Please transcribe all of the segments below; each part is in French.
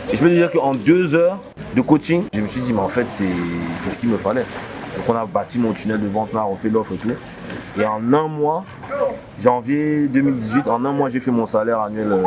Et je peux te dire qu'en 2 heures de coaching, je me suis dit, mais en fait, c'est ce qu'il me fallait. Donc on a bâti mon tunnel de vente, on a refait l'offre et tout. Et en un mois, janvier 2018, en un mois, j'ai fait mon salaire annuel.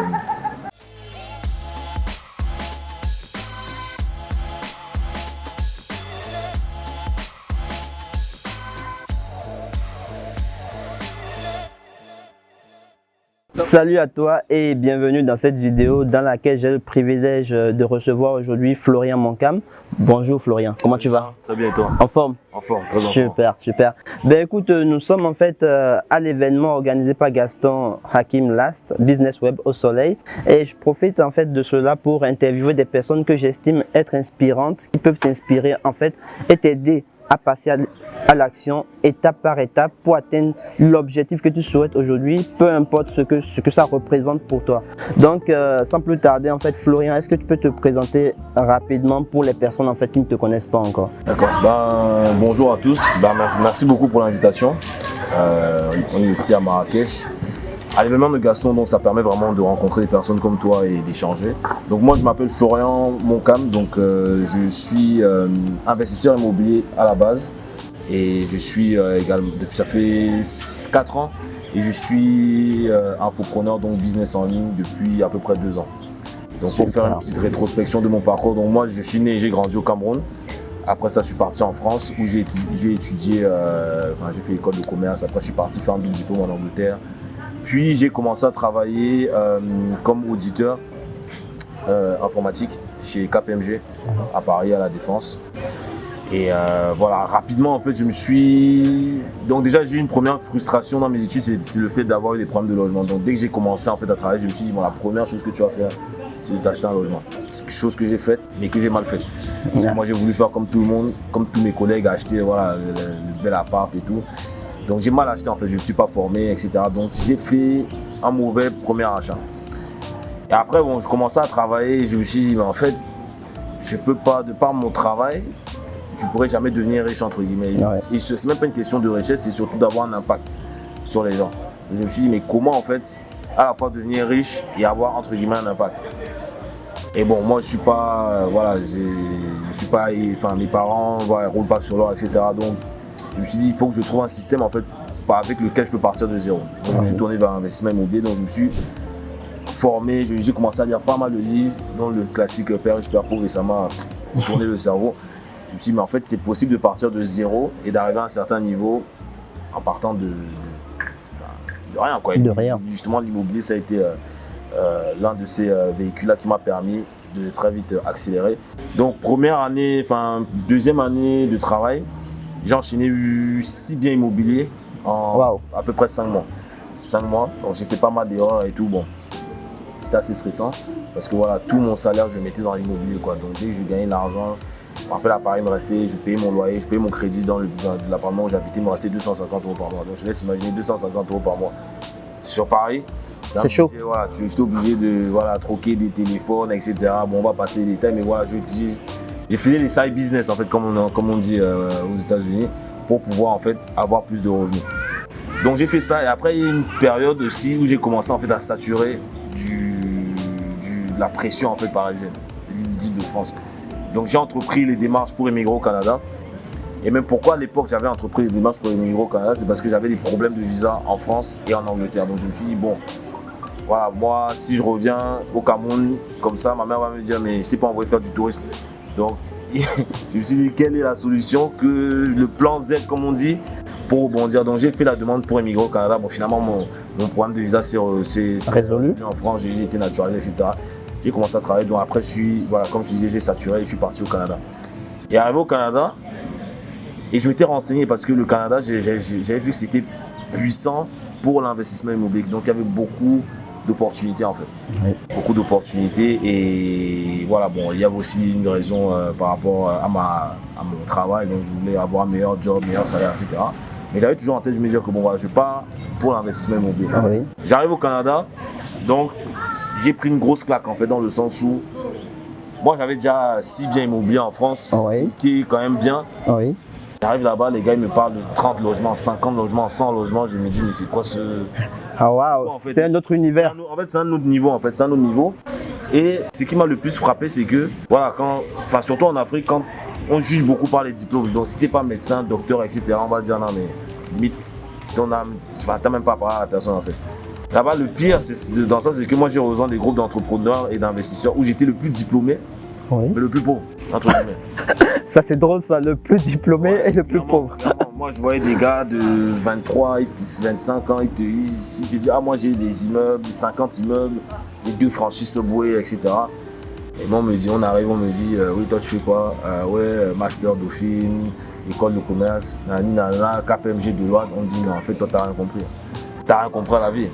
Salut à toi et bienvenue dans cette vidéo dans laquelle j'ai le privilège de recevoir aujourd'hui Florian Moncam. Bonjour Florian, comment tu vas? Très bien et toi? En forme? En forme, très en forme. Super, super. Ben écoute, nous sommes en fait à l'événement organisé par Gaston Hakim Last, Business Web au Soleil. Et je profite en fait de cela pour interviewer des personnes que j'estime être inspirantes, qui peuvent t'inspirer en fait et t'aider à passer à l'action étape par étape pour atteindre l'objectif que tu souhaites aujourd'hui, peu importe ce que ça représente pour toi. Donc sans plus tarder en fait, Florian, est-ce que tu peux te présenter rapidement pour les personnes en fait qui ne te connaissent pas encore? D'accord, bonjour à tous, merci beaucoup pour l'invitation. On est ici à Marrakech. À l'événement de Gaston, donc ça permet vraiment de rencontrer des personnes comme toi et d'échanger. Donc moi je m'appelle Florian Moncam, donc je suis investisseur immobilier à la base et je suis également, depuis ça fait 4 ans et je suis infopreneur, donc business en ligne depuis à peu près 2 ans. Donc pour faire une petite rétrospection de mon parcours, donc moi je suis né et j'ai grandi au Cameroun. Après ça je suis parti en France où j'ai étudié, j'ai fait école de commerce, après je suis parti faire un double diplôme en Angleterre. Puis j'ai commencé à travailler comme auditeur informatique chez KPMG à Paris, à la Défense. Et voilà, rapidement en fait je me suis... Donc déjà j'ai eu une première frustration dans mes études, c'est le fait d'avoir eu des problèmes de logement. Donc dès que j'ai commencé en fait à travailler, je me suis dit bon, la première chose que tu vas faire, c'est de t'acheter un logement. C'est quelque chose que j'ai faite mais que j'ai mal faite. Parce que moi j'ai voulu faire comme tout le monde, comme tous mes collègues, acheter voilà, le bel appart et tout. Donc j'ai mal acheté en fait, je ne me suis pas formé, etc. Donc j'ai fait un mauvais premier achat. Et après, bon, je commençais à travailler et je me suis dit, mais en fait, je peux pas, de par mon travail, je ne pourrais jamais devenir riche entre guillemets. Ouais. Et ce n'est même pas une question de richesse, c'est surtout d'avoir un impact sur les gens. Je me suis dit, mais comment en fait, à la fois devenir riche et avoir entre guillemets un impact. Et bon, moi je suis pas, je suis pas, enfin mes parents, voilà, roulent pas sur l'or, etc. Donc je me suis dit, il faut que je trouve un système en fait avec lequel je peux partir de zéro. Donc, je me suis tourné vers l'investissement immobilier, donc je me suis formé, j'ai commencé à lire pas mal de livres, dont le classique Père riche, Père pauvre, et ça m'a tourné le cerveau. Je me suis dit, mais en fait, c'est possible de partir de zéro et d'arriver à un certain niveau en partant de rien, quoi. De rien. Justement, l'immobilier, ça a été l'un de ces véhicules-là qui m'a permis de très vite accélérer. Donc, première année, deuxième année de travail, j'ai enchaîné 6 biens immobiliers en à peu près 5 mois. 5 mois, donc j'ai fait pas mal d'erreurs et tout. Bon, c'était assez stressant parce que voilà, tout mon salaire, je le mettais dans l'immobilier, quoi. Donc dès que je gagnais l'argent, je me rappelle à Paris, il me restait, je payais mon loyer, je payais mon crédit dans l'appartement où j'habitais, il me restait 250 € par mois. Donc je laisse imaginer 250 € par mois. Sur Paris, c'est chaud. Voilà, je suis obligé de troquer des téléphones, etc. Bon, on va passer les détails, mais voilà, j'ai fait des side business en fait, comme on dit aux États-Unis, pour pouvoir en fait avoir plus de revenus. Donc j'ai fait ça et après il y a une période aussi où j'ai commencé en fait à saturer de la pression en fait parisienne, d'Île-de-France. Donc j'ai entrepris les démarches pour émigrer au Canada. Et même pourquoi à l'époque j'avais entrepris les démarches pour émigrer au Canada, c'est parce que j'avais des problèmes de visa en France et en Angleterre. Donc je me suis dit bon, voilà, moi si je reviens au Cameroun comme ça, ma mère va me dire mais je t'ai pas envoyé faire du tourisme. Donc, je me suis dit, quelle est la solution, que le plan Z, comme on dit, pour rebondir. Donc, j'ai fait la demande pour émigrer au Canada. Bon, finalement, mon problème de visa s'est résolu. En France, j'ai été naturalisé, etc. J'ai commencé à travailler. Donc, après, comme je disais, j'ai saturé et je suis parti au Canada. Et arrivé au Canada, et je m'étais renseigné parce que le Canada, j'avais vu que c'était puissant pour l'investissement immobilier. Donc, il y avait beaucoup d'opportunités en fait. Oui. Beaucoup d'opportunités et voilà, bon, il y avait aussi une raison par rapport à mon travail, donc je voulais avoir un meilleur job, meilleur salaire, etc. Mais j'avais toujours en tête de me dire que bon voilà, je pars pour l'investissement immobilier. Ah oui. J'arrive au Canada, donc j'ai pris une grosse claque en fait dans le sens où moi j'avais déjà 6 biens immobiliers en France, oui, qui est quand même bien. Oui. J'arrive là-bas, les gars ils me parlent de 30 logements, 50 logements, 100 logements. Je me dis, mais c'est quoi ce... Ah waouh, c'était un autre univers. En fait, c'est un autre niveau. Et ce qui m'a le plus frappé, c'est que, voilà, surtout en Afrique, quand on juge beaucoup par les diplômes, donc si t'es pas médecin, docteur, etc., on va dire non, mais limite, t'as même pas parlé à la personne en fait. Là-bas, le pire dans ça, c'est que moi j'ai rejoint des groupes d'entrepreneurs et d'investisseurs où j'étais le plus diplômé, mais le plus pauvre, entre guillemets. Ça c'est drôle ça, le plus diplômé et le plus pauvre. Moi je voyais des gars de 23, 25 ans, ils te disent ah moi j'ai des immeubles, 50 immeubles, les 2 franchises Subway, etc. Et moi on arrive, on me dit oui toi tu fais quoi? Ouais, master Dauphine, école de commerce, nana, KPMG Deloitte. On dit non en fait toi t'as rien compris. T'as rien compris à la vie.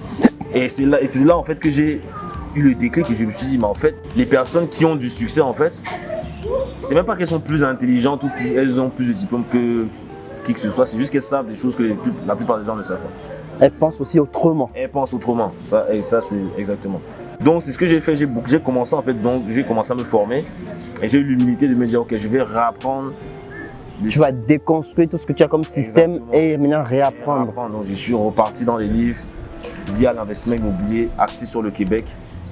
Et c'est là en fait que j'ai eu le déclic et je me suis dit mais en fait les personnes qui ont du succès en fait, c'est même pas qu'elles sont plus intelligentes ou elles ont plus de diplômes que qui que ce soit, c'est juste qu'elles savent des choses que la plupart des gens ne savent pas. Elles pensent aussi autrement. Elles pensent autrement, ça c'est exactement. Donc c'est ce que j'ai fait, j'ai commencé en fait, donc j'ai commencé à me former et j'ai eu l'humilité de me dire ok je vais réapprendre. Tu vas déconstruire tout ce que tu as comme système et maintenant réapprendre. Donc je suis reparti dans les livres liés à l'investissement immobilier axé sur le Québec.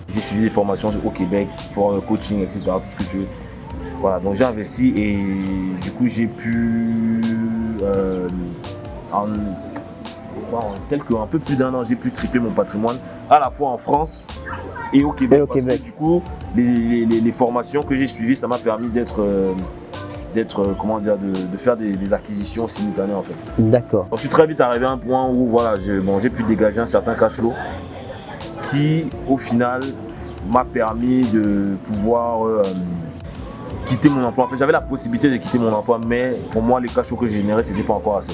J'ai suivi des formations au Québec, coaching, etc. Tout ce que tu veux. Voilà, donc j'ai investi et du coup j'ai pu, en un peu plus d'1 an, j'ai pu tripler mon patrimoine à la fois en France et au Québec. Parce que du coup, les formations que j'ai suivies, ça m'a permis de faire des acquisitions simultanées en fait. D'accord. Donc je suis très vite arrivé à un point où voilà, j'ai pu dégager un certain cash flow qui au final m'a permis de pouvoir quitter mon emploi. En fait, j'avais la possibilité de quitter mon emploi, mais pour moi, les cash flows que j'ai générés, c'était pas encore assez.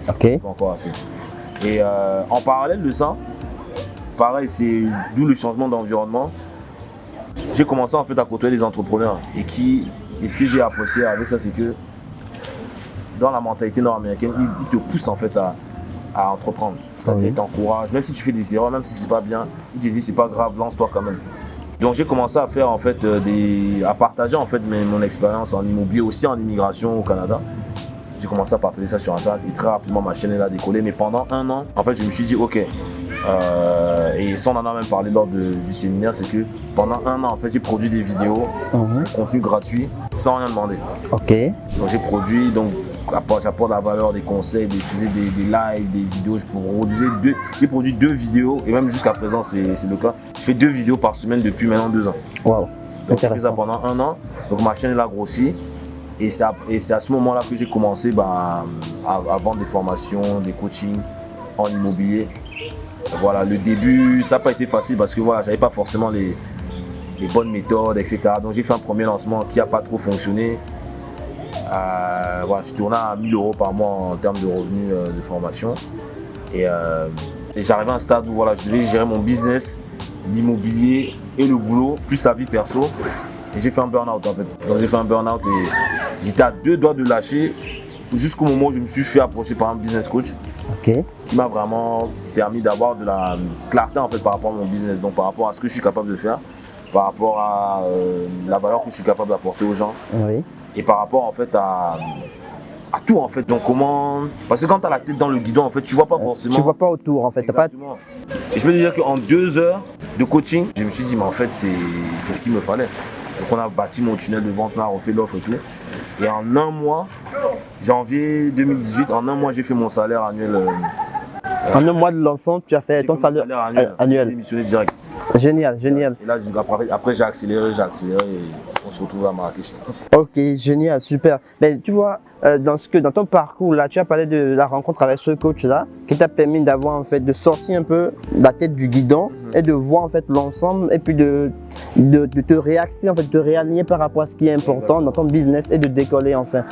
Ok. Pas encore assez. Et en parallèle de ça, pareil, c'est d'où le changement d'environnement. J'ai commencé en fait à côtoyer des entrepreneurs et ce que j'ai apprécié avec ça, c'est que dans la mentalité nord-américaine, ils te poussent en fait à entreprendre. C'est-à-dire, ils t'encouragent, même si tu fais des erreurs, même si c'est pas bien, ils te disent c'est pas grave, lance-toi quand même. Donc j'ai commencé à faire en fait à partager en fait mon expérience en immobilier, aussi en immigration au Canada. J'ai commencé à partager ça sur Internet et très rapidement ma chaîne elle a décollé. Mais pendant 1 an, en fait, je me suis dit ok. Et ça on en a même parlé lors du séminaire, c'est que pendant 1 an en fait j'ai produit des vidéos, contenu gratuit, sans rien demander. Ok. Donc j'ai produit, donc j'apporte la valeur, des conseils, je faisais des lives, des vidéos, j'ai produit 2 vidéos et même jusqu'à présent c'est le cas. Je fais 2 vidéos par semaine depuis maintenant 2 ans. Wow. Donc j'ai fait ça pendant 1 an, donc ma chaîne elle a grossi et c'est à ce moment là que j'ai commencé à vendre des formations, des coachings en immobilier. Voilà, le début ça n'a pas été facile parce que voilà, j'avais pas forcément les bonnes méthodes, etc. Donc j'ai fait un premier lancement qui n'a pas trop fonctionné. Voilà, je tournais à 1 000 € par mois en termes de revenus de formation et j'arrivais à un stade où voilà, je devais gérer mon business, l'immobilier et le boulot, plus la vie perso et j'ai fait un burn-out en fait. Donc j'ai fait un burn-out et j'étais à 2 doigts de lâcher jusqu'au moment où je me suis fait approcher par un business coach qui m'a vraiment permis d'avoir de la clarté en fait par rapport à mon business, donc par rapport à ce que je suis capable de faire, par rapport à la valeur que je suis capable d'apporter aux gens. Oui. Et par rapport en fait à tout en fait. Donc comment, parce que quand tu as la tête dans le guidon en fait, tu vois pas forcément. Tu vois pas autour en fait. Exactement. Et je peux te dire qu'en 2 heures de coaching, je me suis dit mais en fait c'est ce qu'il me fallait. Donc on a bâti mon tunnel de vente, on a refait l'offre et tout. Et en 1 mois, janvier 2018, en 1 mois j'ai fait mon salaire annuel. En 1 mois de lancement, tu as fait ton salaire annuel. J'ai démissionné direct. Génial, génial. Et là après j'ai accéléré et on se retrouve à Marrakech. Ok, génial, super. Mais tu vois, dans ton parcours là, tu as parlé de la rencontre avec ce coach là, qui t'a permis d'avoir en fait de sortir un peu la tête du guidon et de voir en fait l'ensemble et puis de te réaxer en fait, de te réaligner par rapport à ce qui est important dans ton business et de décoller enfin.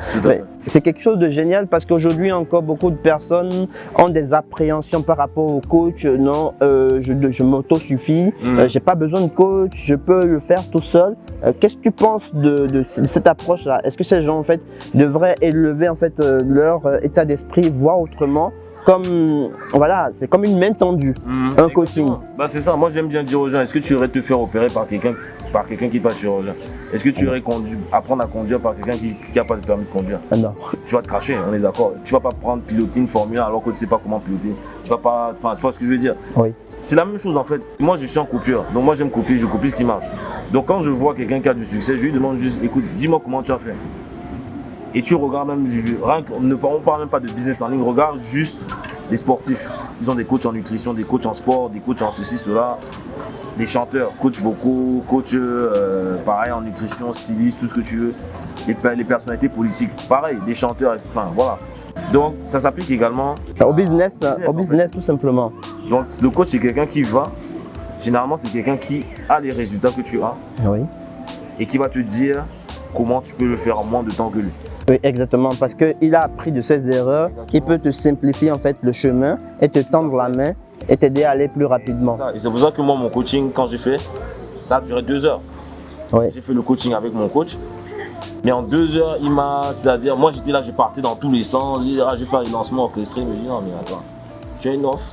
C'est quelque chose de génial parce qu'aujourd'hui encore beaucoup de personnes ont des appréhensions par rapport au coach. Non, je m'auto-suffis, j'ai pas besoin de coach, je peux le faire tout seul. Qu'est-ce que tu penses de cette approche-là? Est-ce que ces gens en fait devraient élever en fait leur état d'esprit, voir autrement? Comme voilà, c'est comme une main tendue, un coaching. Bah c'est ça, moi j'aime bien dire aux gens, est-ce que tu irais te faire opérer par quelqu'un qui passe chirurgien? Est-ce que tu irais apprendre à conduire par quelqu'un qui n'a pas de permis de conduire? Non. Tu vas te cracher, on est d'accord. Tu vas pas piloter une Formule 1 alors que tu ne sais pas comment piloter. Tu vas pas, enfin tu vois ce que je veux dire? Oui. c'est la même chose en fait. Moi, je suis un copieur. Donc, moi, j'aime copier, je copie ce qui marche. Donc, quand je vois quelqu'un qui a du succès, je lui demande juste, écoute, dis-moi comment tu as fait. Et tu regardes même, on parle même pas de business en ligne, regarde juste les sportifs. Ils ont des coachs en nutrition, des coachs en sport, des coachs en ceci, cela. Les chanteurs, coachs vocaux, coachs pareil en nutrition, stylistes, tout ce que tu veux. Les personnalités politiques, pareil, des chanteurs, enfin voilà. Donc ça s'applique également au business tout simplement. Donc le coach c'est quelqu'un qui va, généralement c'est quelqu'un qui a les résultats que tu as oui. Et qui va te dire comment tu peux le faire en moins de temps que lui. Oui, exactement, parce qu'il a appris de ses erreurs, il peut te simplifier en fait le chemin et te tendre la main et t'aider à aller plus rapidement. C'est ça. Et c'est pour ça que moi mon coaching, quand j'ai fait, ça a duré 2 heures. Oui. J'ai fait le coaching avec mon coach. Mais en 2 heures, c'est-à-dire, moi j'étais là, je partais dans tous les sens, je vais faire les lancements orchestrés, il me dit non mais attends, tu as une offre.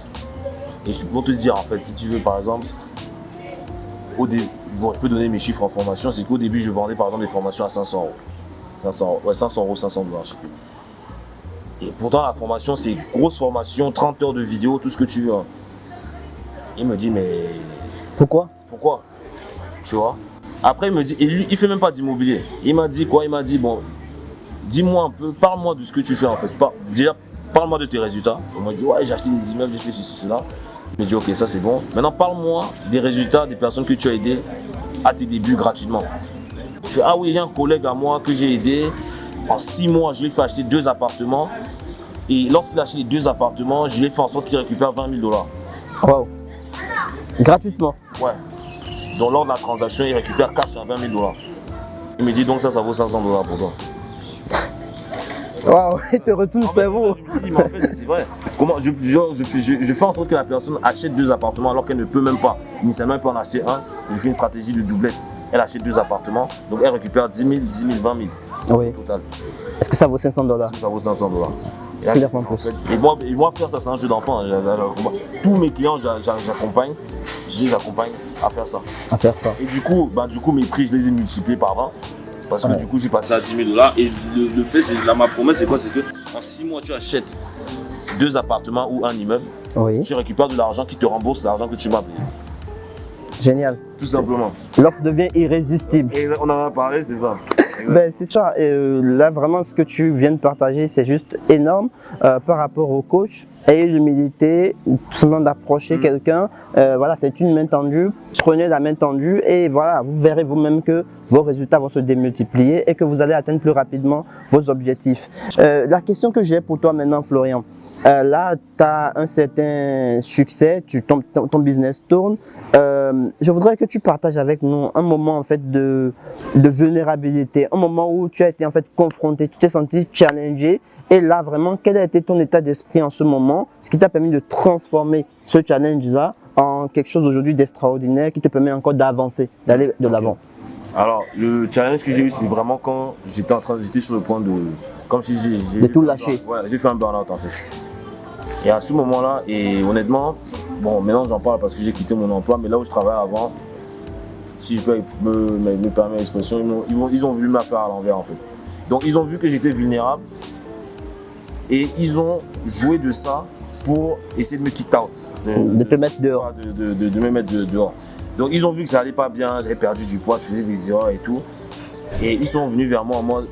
Et pour te dire en fait, si tu veux par exemple, je peux donner mes chiffres en formation, c'est qu'au début je vendais par exemple des formations à 500 €. 500 €, 500 $, je sais plus. Et pourtant la formation c'est grosse formation, 30 heures de vidéo, tout ce que tu veux. Il me dit mais... Pourquoi? Tu vois? Après, il me dit, il fait même pas d'immobilier. Il m'a dit quoi? Il m'a dit, bon, dis-moi un peu, parle-moi de ce que tu fais en fait. Déjà, parle-moi de tes résultats. Il m'a dit, ouais, j'ai acheté des immeubles, j'ai fait ceci, cela. Il m'a dit, ok, ça c'est bon. Maintenant, parle-moi des résultats des personnes que tu as aidées à tes débuts gratuitement. Je fais, ah oui, il y a un collègue à moi que j'ai aidé. En 6 mois, je lui ai fait acheter 2 appartements. Et lorsqu'il a acheté les 2 appartements, je lui ai fait en sorte qu'il récupère 20 000 $. Wow. Gratuitement? Ouais. Donc lors de la transaction, il récupère cash à 20 000 $. Il me dit donc ça vaut 500 $ pour toi. Waouh, il te retourne le cerveau. Je me suis dit, mais en fait, c'est vrai. Comment je fais en sorte que la personne achète 2 appartements alors qu'elle ne peut même pas. Initialement, elle peut en acheter un. Je fais une stratégie de doublette. Elle achète 2 appartements, donc elle récupère 10 000, 10 000, 20 000 oui. Au total. Est-ce que ça vaut 500 $? Est-ce que ça vaut 500 $? Clairement plus. Et moi, faire ça, c'est un jeu d'enfant. Tous mes clients, j'accompagne, je les accompagne à faire ça. Et du coup, mes prix, je les ai multipliés par 20. Parce que du coup, je suis passé à 10 000 $. Et le fait, ma promesse, c'est quoi? C'est que en 6 mois, tu achètes 2 appartements ou un immeuble. Oui. Tu récupères de l'argent qui te rembourse l'argent que tu m'as payé. Génial. Tout simplement. L'offre devient irrésistible. Et on en a parlé, c'est ça. Ben, c'est ça. Et là, vraiment, ce que tu viens de partager, c'est juste énorme par rapport au coach. Ayez l'humilité, tout simplement d'approcher quelqu'un. Voilà, c'est une main tendue. Prenez la main tendue et voilà, vous verrez vous-même que vos résultats vont se démultiplier et que vous allez atteindre plus rapidement vos objectifs. La question que j'ai pour toi maintenant, Florian, là, tu as un certain succès, ton business tourne. Je voudrais que tu partages avec nous un moment en fait de vulnérabilité, un moment où tu as été en fait confronté, tu t'es senti challengé. Et là, vraiment, quel a été ton état d'esprit en ce moment, ce qui t'a permis de transformer ce challenge-là en quelque chose aujourd'hui d'extraordinaire qui te permet encore d'avancer, d'aller de l'avant. Alors, le challenge que j'ai eu, c'est vraiment quand j'étais sur le point de... Comme si de tout lâcher. Ouais, j'ai fait un burn-out en fait. Et à ce moment-là, et honnêtement, bon, maintenant j'en parle parce que j'ai quitté mon emploi, mais là où je travaillais avant, si je peux me permettre l'expression, ils ont voulu me faire à l'envers en fait. Donc ils ont vu que j'étais vulnérable et ils ont joué de ça pour essayer de me kick out. De te mettre dehors. De me mettre dehors. Donc ils ont vu que ça allait pas bien, j'avais perdu du poids, je faisais des erreurs et tout. Et ils sont venus vers moi en mode,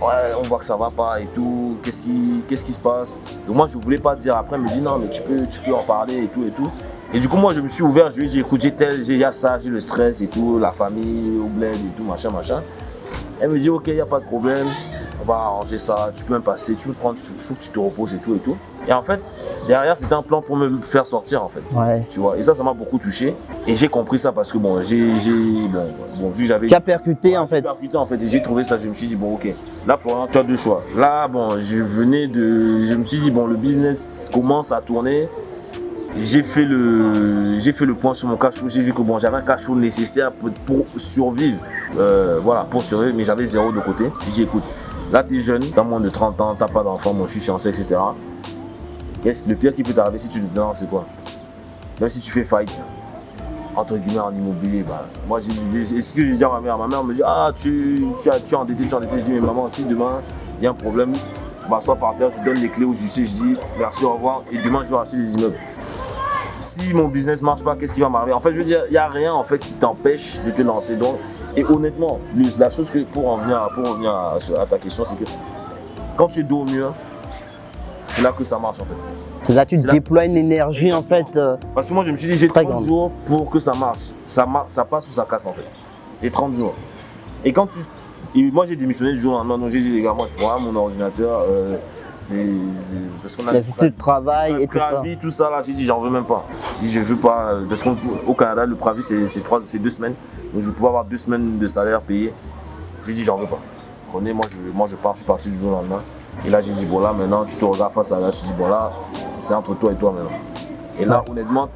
ouais, on voit que ça va pas et tout, qu'est-ce qui se passe? Donc moi je voulais pas dire, après elle me dit non mais tu peux en parler et tout et tout. Et du coup moi je me suis ouvert, je lui ai dit écoute il y a ça, j'ai le stress et tout, la famille au bled et tout, machin. Elle me dit ok, il n'y a pas de problème, on va arranger ça, tu peux même passer, tu peux prendre, il faut que tu te reposes et tout et tout. Et en fait, derrière c'était un plan pour me faire sortir en fait. Ouais. Tu vois, et ça m'a beaucoup touché. Et j'ai compris ça parce que bon, vu que j'avais... Tu as percuté en fait. J'ai percuté en fait et j'ai trouvé ça, je me suis dit bon ok, là Florian, tu as 2 choix. Là bon, je me suis dit bon, le business commence à tourner. J'ai fait le point sur mon cash flow, j'ai vu que bon, j'avais un cash flow nécessaire pour survivre. Voilà, pour survivre, mais j'avais 0 de côté. J'ai dit écoute, là tu es jeune, tu as moins de 30 ans, tu n'as pas d'enfant, moi je suis fiancé, etc. Le pire qui peut t'arriver si tu te dis non, c'est quoi? Même si tu fais fight, entre guillemets en immobilier, moi c'est ce que j'ai dit à ma mère. Ma mère me dit ah tu es endetté. Je dis mais maman, si demain il y a un problème, je m'assois par terre, je donne les clés au huissier, je dis merci, au revoir et demain je vais acheter des immeubles. si mon business ne marche pas, qu'est-ce qui va m'arriver? En fait, je veux dire, il n'y a rien en fait qui t'empêche de te lancer. Donc, et honnêtement, la chose que pour en venir à ta question, c'est que quand tu es dos au mur, c'est là que ça marche en fait. C'est là que tu déploies une énergie en fait. Parce que moi je me suis dit j'ai très 30 grande. jours pour que ça marche. Ça passe ou ça casse en fait. J'ai 30 jours. Et quand moi j'ai démissionné du jour au lendemain, donc j'ai dit les gars, moi je prends mon ordinateur. Parce qu'on a Les outils de travail et tout ça. préavis, tout ça là, j'ai dit j'en veux même pas. J'ai dit je veux pas, parce qu'au Canada le préavis c'est 2 semaines. Donc je vais pouvoir avoir 2 semaines de salaire payé. J'ai dit j'en veux pas. Prenez, moi je pars, je suis parti du jour au lendemain. Et là j'ai dit bon là maintenant tu te regardes face à là, je te dis bon là c'est entre toi et toi maintenant. Et là honnêtement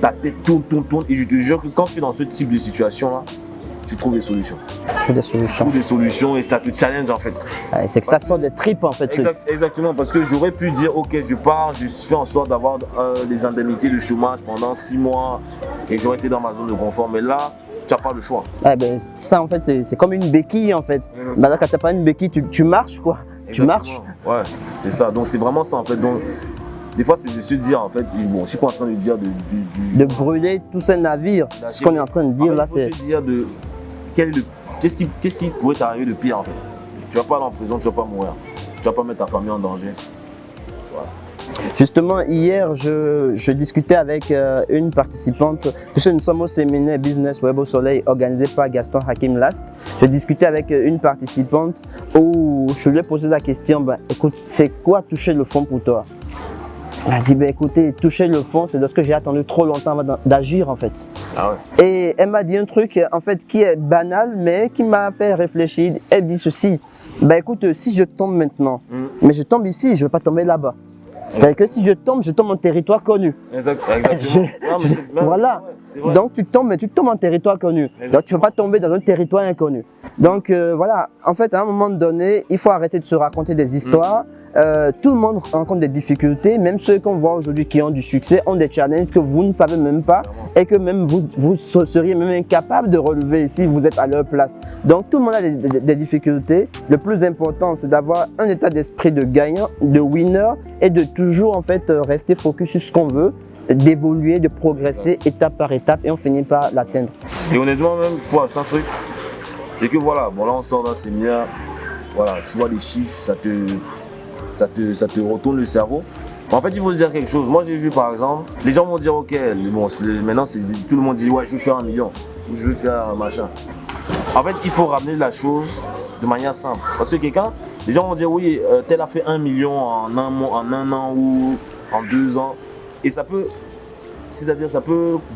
ta tête tourne et je te jure que quand tu es dans ce type de situation là, tu trouves des solutions. Tu trouves des solutions et ça te challenge en fait. Ouais, c'est que ça sort des tripes en fait. Exactement, parce que j'aurais pu dire ok je pars, je fais en sorte d'avoir des indemnités de chômage pendant 6 mois et j'aurais été dans ma zone de confort, mais là tu n'as pas le choix. Ouais, ben, ça en fait c'est comme une béquille en fait. Là quand tu n'as pas une béquille, tu marches quoi. Exactement. Tu marches. Ouais, c'est ça, donc c'est vraiment ça en fait. Donc, des fois c'est de se dire en fait, bon je suis pas en train de dire de brûler tous ces navires. Ce qu'on est en train de dire là c'est. Il faut se dire de qu'est-ce qui pourrait t'arriver de pire en fait. Tu vas pas aller en prison, tu vas pas mourir, tu vas pas mettre ta famille en danger. Voilà. Justement, hier, je discutais avec une participante, puisque nous sommes au séminaire Business Web au Soleil organisé par Gaston Hakim Last. Je discutais avec une participante où je lui ai posé la question, écoute, c'est quoi toucher le fond pour toi? Elle m'a dit, écoutez, toucher le fond, c'est lorsque j'ai attendu trop longtemps avant d'agir en fait. Ah ouais. Et elle m'a dit un truc en fait qui est banal, mais qui m'a fait réfléchir. Elle dit ceci, écoute, si je tombe maintenant, mais je tombe ici, je ne vais pas tomber là-bas. C'est-à-dire que si je tombe en territoire connu. Exactement. Voilà. C'est vrai. Donc tu tombes, mais tu tombes en territoire connu. Exactement. Donc tu ne vas pas tomber dans un territoire inconnu. Donc voilà, en fait à un moment donné, il faut arrêter de se raconter des histoires. Tout le monde rencontre des difficultés, même ceux qu'on voit aujourd'hui qui ont du succès ont des challenges que vous ne savez même pas et que même vous seriez même incapable de relever si vous êtes à leur place. Donc tout le monde a des difficultés. Le plus important, c'est d'avoir un état d'esprit de gagnant, de winner et de toujours en fait rester focus sur ce qu'on veut, d'évoluer, de progresser étape par étape et on finit par l'atteindre. Et honnêtement même, je pourrais ajouter un truc, c'est que voilà, bon là on sort d'un séminaire, voilà, tu vois les chiffres, ça te retourne le cerveau. En fait, il faut se dire quelque chose. Moi, j'ai vu par exemple, les gens vont dire ok, bon, maintenant tout le monde dit ouais, je veux faire 1 million ou je veux faire un machin. En fait, il faut ramener la chose de manière simple. Parce que les gens vont dire oui, tel a fait 1 million en un an ou en 2 ans. Et ça peut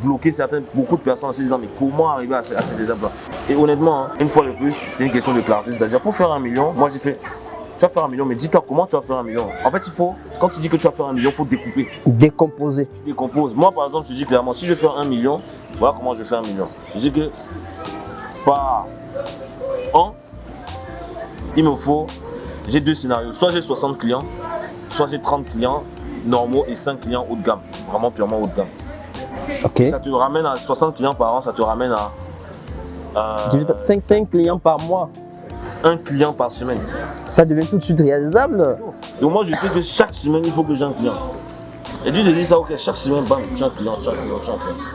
bloquer beaucoup de personnes en se disant mais comment arriver à cette étape-là. Et honnêtement, une fois de plus, c'est une question de clarté. C'est-à-dire pour faire 1 million, moi j'ai fait. Tu vas faire 1 million, mais dis-toi comment tu vas faire 1 million. En fait, quand tu dis que tu vas faire 1 million, il faut découper. Décomposer. Tu décomposes. Moi, par exemple, je te dis clairement, si je veux faire 1 million, voilà comment je fais 1 million. Je dis que par an, j'ai 2 scénarios. Soit j'ai 60 clients, soit j'ai 30 clients normaux et 5 clients haut de gamme. Vraiment purement haut de gamme. Okay. Ça te ramène à 60 clients par an, ça te ramène à 5 clients par mois. 1 client par semaine. Ça devient tout de suite réalisable. Donc moi je sais que chaque semaine il faut que j'ai un client. Et tu te dis ça, ok, chaque semaine, bam, j'ai un client.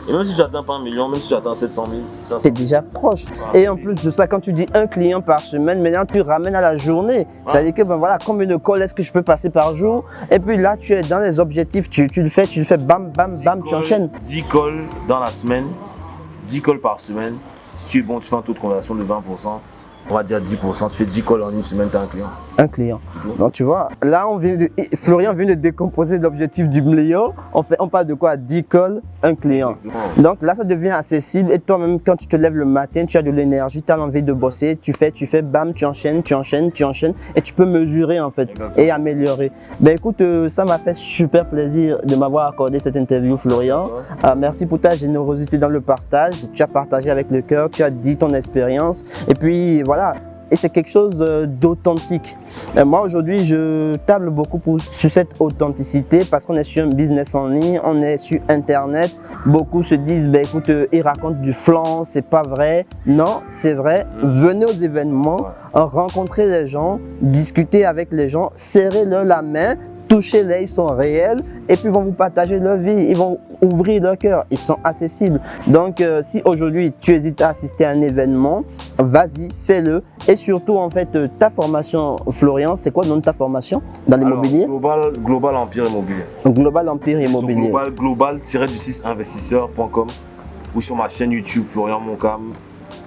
Et même si tu n'atteins pas 1 million, même si tu atteins 700 000, 500 000. C'est déjà proche. Et en plus de ça, quand tu dis 1 client par semaine, maintenant tu ramènes à la journée. C'est-à-dire que voilà, combien de calls est-ce que je peux passer par jour? Et puis là, tu es dans les objectifs, tu le fais, bam, bam, bam, tu enchaînes. 10 calls dans la semaine, 10 calls par semaine. Si tu es bon, tu fais un taux de conversion de 20%. On va dire 10%, tu fais 10 calls en une semaine, tu as un client. Un client. Donc tu vois, là Florian vient de décomposer l'objectif du million. On parle de quoi? 10 calls, un client. Exactement. Donc là ça devient accessible et toi-même quand tu te lèves le matin, tu as de l'énergie, tu as l'envie de bosser, tu fais, bam, tu enchaînes et tu peux mesurer en fait. Exactement. Et améliorer. Écoute, ça m'a fait super plaisir de m'avoir accordé cette interview Florian. Merci pour ta générosité dans le partage. Tu as partagé avec le cœur, tu as dit ton expérience et puis voilà. Et c'est quelque chose d'authentique. Moi aujourd'hui je table beaucoup sur cette authenticité parce qu'on est sur un business en ligne, on est sur internet. Beaucoup se disent écoute, ils racontent du flan, c'est pas vrai. Non, c'est vrai. Venez aux événements, rencontrez les gens, discutez avec les gens, serrez-leur la main. toucher les, ils sont réels et puis vont vous partager leur vie, ils vont ouvrir leur cœur, ils sont accessibles. Donc si aujourd'hui tu hésites à assister à un événement, vas-y, fais-le. Et surtout en fait ta formation, Florian, c'est quoi le nom de ta formation dans l'immobilier? Global Empire Immobilier. Global Empire Immobilier. Global-investisseur.com ou sur ma chaîne YouTube Florian Moncam.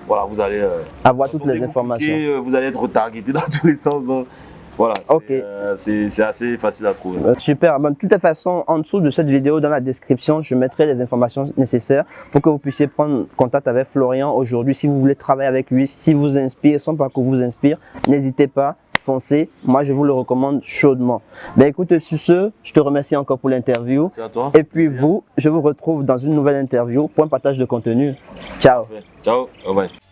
Voilà, vous allez avoir toutes les informations. Vous allez être retargeté dans tous les sens. Donc, voilà, c'est assez facile à trouver. Super. Bon, de toute façon, en dessous de cette vidéo, dans la description, je mettrai les informations nécessaires pour que vous puissiez prendre contact avec Florian aujourd'hui. Si vous voulez travailler avec lui, si vous inspire, son parcours vous inspire, n'hésitez pas, foncez. Moi, je vous le recommande chaudement. Ben, écoute, sur ce, je te remercie encore pour l'interview. Merci à toi. Et puis je vous retrouve dans une nouvelle interview pour un partage de contenu. Ciao. Parfait. Ciao. Bye bye.